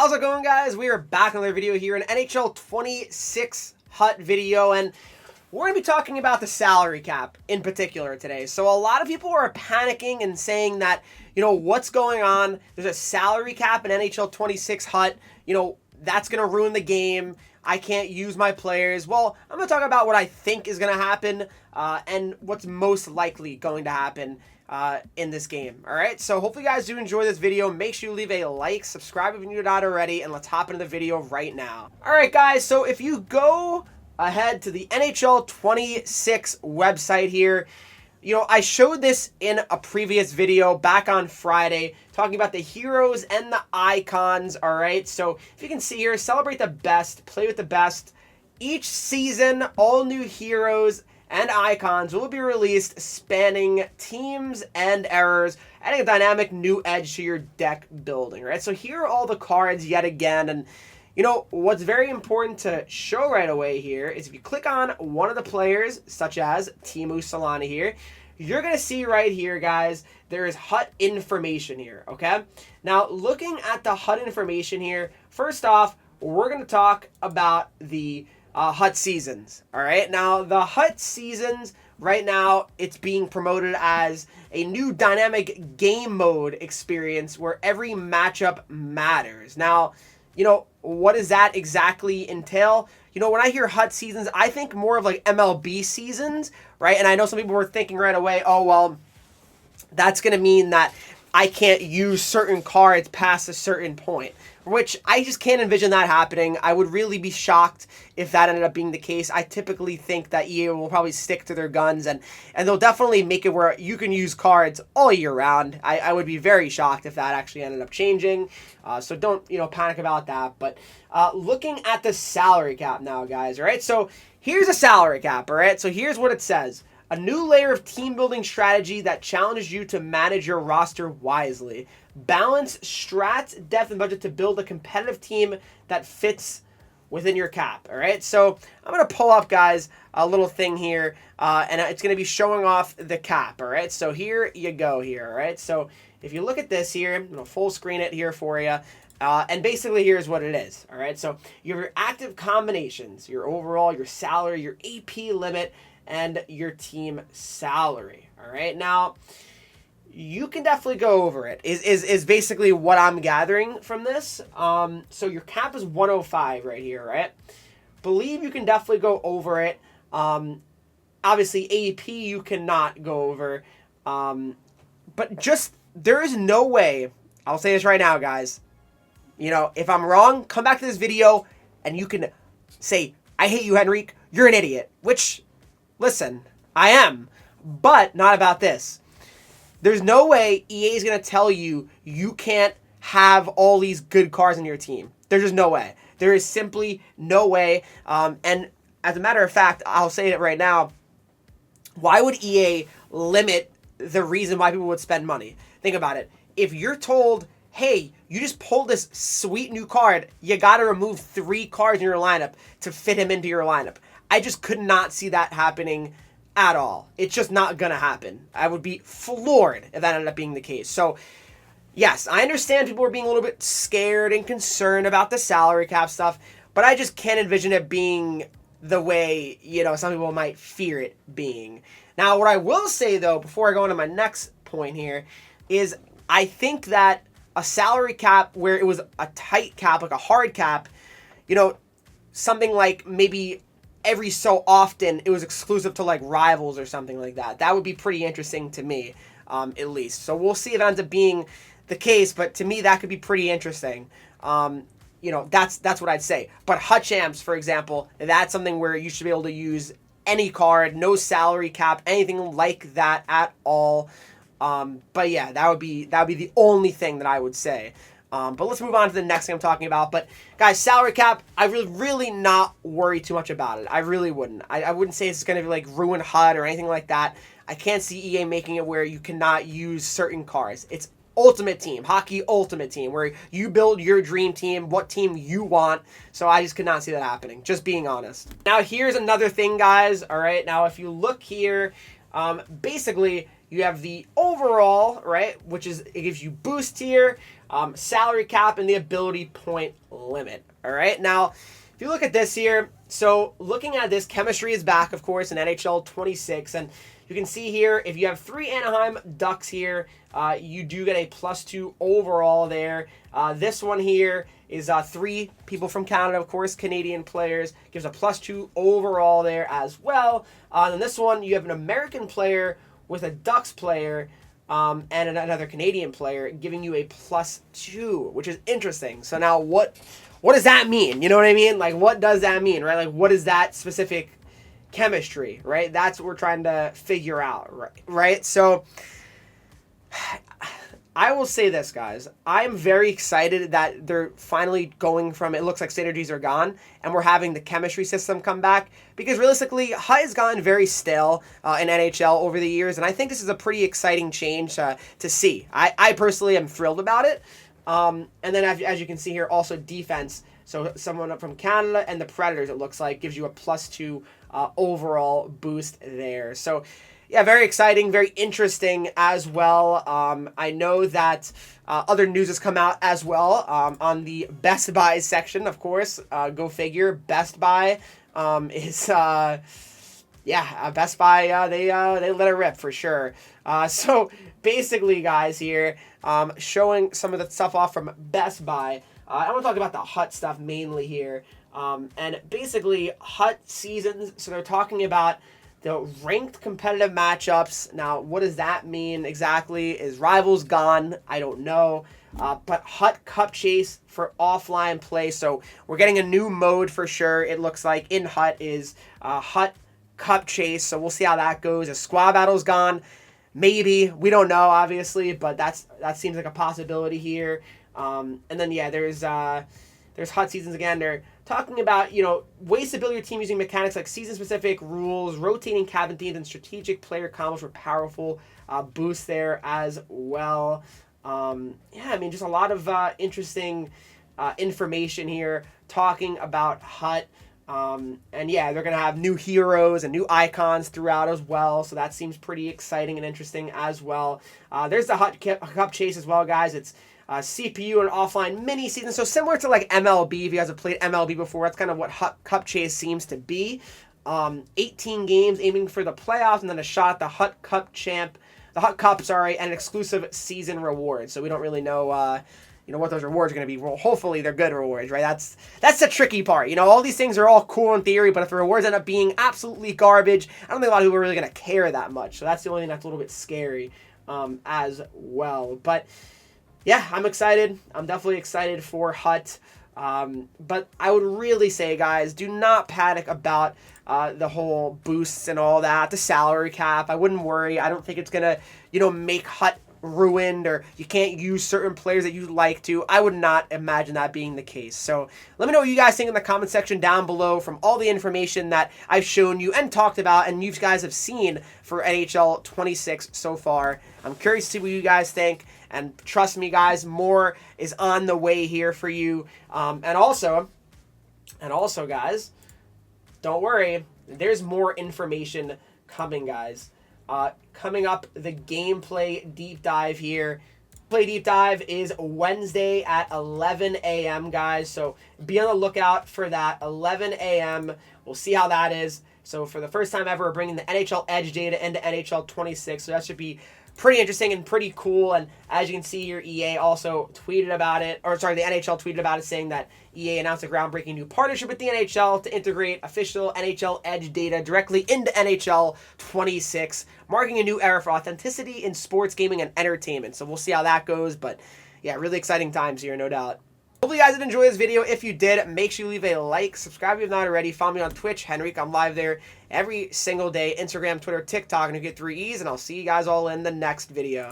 How's it going, guys? We are back on another video here, an NHL 26 HUT video, and we're going to be talking about the salary cap in particular today. So a lot of people are panicking and saying that, what's going on? There's a salary cap in NHL 26 HUT. That's going to ruin the game. I can't use my players. Well, I'm going to talk about what I think is going to happen and what's most likely going to happen in this game. All right, so hopefully you guys do enjoy this video. Make sure you leave a like, subscribe if you're not already, and let's hop into the video right now. All right, guys, so if you go ahead to the NHL 26 website here, I showed this in a previous video back on Friday talking about the heroes and the icons. All right, so if you can see here, celebrate the best, play with the best. Each season, all new heroes and icons will be released, spanning teams and errors, adding a dynamic new edge to your deck building. Right, so here are all the cards yet again, and what's very important to show right away here is if you click on one of the players, such as Teemu Selanne here, you're going to see right here, guys, there is HUT information here, okay? Now, looking at the HUT information here, first off, we're going to talk about the HUT seasons, all right? Now, the HUT seasons, right now, it's being promoted as a new dynamic game mode experience where every matchup matters. Now, what does that exactly entail? When I hear HUT seasons, I think more of like MLB seasons, right? And I know some people were thinking right away, oh, well, that's going to mean that I can't use certain cards past a certain point, which I just can't envision that happening. I would really be shocked if that ended up being the case. I typically think that EA will probably stick to their guns, and they'll definitely make it where you can use cards all year round. I would be very shocked if that actually ended up changing. So don't, panic about that. But looking at the salary cap now, guys, all right? So here's a salary cap, all right? So here's what it says. A new layer of team-building strategy that challenges you to manage your roster wisely. Balance strats, depth, and budget to build a competitive team that fits within your cap, all right? So I'm going to pull up, guys, a little thing here, and it's going to be showing off the cap, all right? So here you go here, all right? So if you look at this here, I'm going to full screen it here for you. And basically, here's what it is, all right? So you have your active combinations, your overall, your salary, your AP limit, and your team salary, all right? Now, you can definitely go over it, is basically what I'm gathering from this. So your cap is 105 right here, right? Believe you can definitely go over it. Obviously, AP you cannot go over. But just, there is no way, I'll say this right now, guys. If I'm wrong, come back to this video and you can say, I hate you, Henreek. You're an idiot. Which, listen, I am. But not about this. There's no way EA is going to tell you you can't have all these good cards in your team. There's just no way. There is simply no way. And as a matter of fact, I'll say it right now. Why would EA limit the reason why people would spend money? Think about it. If you're told, hey, you just pulled this sweet new card, you got to remove 3 cards in your lineup to fit him into your lineup. I just could not see that happening at all. It's just not going to happen. I would be floored if that ended up being the case. So, yes, I understand people are being a little bit scared and concerned about the salary cap stuff, but I just can't envision it being the way, some people might fear it being. Now, what I will say, though, before I go into my next point here, is I think that a salary cap where it was a tight cap, like a hard cap, something like maybe every so often it was exclusive to like rivals or something like that. That would be pretty interesting to me, at least. So we'll see if it ends up being the case, but to me that could be pretty interesting. That's what I'd say. But HUT Champs, for example, that's something where you should be able to use any card, no salary cap, anything like that at all. But yeah, that would be the only thing that I would say. But let's move on to the next thing I'm talking about. But guys, salary cap, I really not worry too much about it. I really wouldn't. I wouldn't say it's going to like ruin HUD or anything like that. I can't see EA making it where you cannot use certain cards. It's Ultimate Team, Hockey Ultimate Team, where you build your dream team, what team you want. So I just could not see that happening, just being honest. Now here's another thing, guys. All right, now if you look here, basically you have the overall, right, which is, it gives you boost here. salary cap and the ability point limit. All right, now if you look at this here, so looking at this, chemistry is back, of course, in NHL 26, and you can see here, if you have 3 Anaheim Ducks here, you do get a +2 overall there. This one here is 3 people from Canada, of course, Canadian players, gives a +2 overall there as well. And this one, you have an American player with a Ducks player, and another Canadian player, giving you a +2, which is interesting. So now what does that mean? You know what I mean? Like, what does that mean, right? Like, what is that specific chemistry, right? That's what we're trying to figure out, right? So I will say this, guys. I'm very excited that they're finally going from, it looks like synergies are gone, and we're having the chemistry system come back, because realistically, HUT has gotten very stale in NHL over the years, and I think this is a pretty exciting change to see. I personally am thrilled about it. And then as you can see here, also defense. So someone up from Canada and the Predators, it looks like, gives you a +2 overall boost there. So yeah, very exciting, very interesting as well. I know that other news has come out as well on the Best Buy section, of course. Go figure. Best Buy is... Best Buy, they let it rip for sure. So basically, guys, here, showing some of the stuff off from Best Buy. I want to talk about the HUT stuff mainly here. And basically, HUT seasons, so they're talking about the ranked competitive matchups. Now, what does that mean exactly? Is Rivals gone? I don't know. But HUT Cup Chase for offline play. So we're getting a new mode for sure. It looks like in HUT is HUT Cup Chase. So we'll see how that goes. Is Squad Battle's gone? Maybe. We don't know, obviously, but that seems like a possibility here. And then, yeah, there's HUT seasons again. They're talking about, ways to build your team using mechanics like season-specific rules, rotating cabin themes, and strategic player combos for powerful boosts there as well. Just a lot of interesting information here talking about HUT. And yeah, they're going to have new heroes and new icons throughout as well. So that seems pretty exciting and interesting as well. There's the HUT Cup Chase as well, guys. It's CPU and offline mini season. So similar to like MLB, if you guys have played MLB before, that's kind of what HUT Cup Chase seems to be. 18 games aiming for the playoffs, and then a shot at the HUT Cup and an exclusive season reward. So we don't really know what those rewards are going to be. Well, hopefully they're good rewards, right? That's the tricky part. All these things are all cool in theory, but if the rewards end up being absolutely garbage, I don't think a lot of people are really going to care that much. So that's the only thing that's a little bit scary as well. But yeah, I'm excited. I'm definitely excited for HUT. But I would really say, guys, do not panic about the whole boosts and all that, the salary cap. I wouldn't worry. I don't think it's going to, make HUT ruined, or you can't use certain players that you'd like to. I would not imagine that being the case. So let me know what you guys think in the comment section down below from all the information that I've shown you and talked about and you guys have seen for NHL 26 so far. I'm curious to see what you guys think, and trust me, guys, more is on the way here for you. And also, guys, don't worry, there's more information coming, guys. Coming up, the gameplay deep dive here. Play deep dive is Wednesday at 11 a.m., guys. So be on the lookout for that. 11 a.m. We'll see how that is. So for the first time ever, we're bringing the NHL Edge data into NHL 26. So that should be pretty interesting and pretty cool. And as you can see here, EA also tweeted about it, the NHL tweeted about it, saying that EA announced a groundbreaking new partnership with the NHL to integrate official NHL Edge data directly into NHL 26, marking a new era for authenticity in sports, gaming, and entertainment. So we'll see how that goes. But yeah, really exciting times here, no doubt. Hopefully you guys did enjoy this video. If you did, make sure you leave a like, subscribe if you're not already, follow me on Twitch, Henreek. I'm live there every single day, Instagram, Twitter, TikTok, and you get 3 E's, and I'll see you guys all in the next video.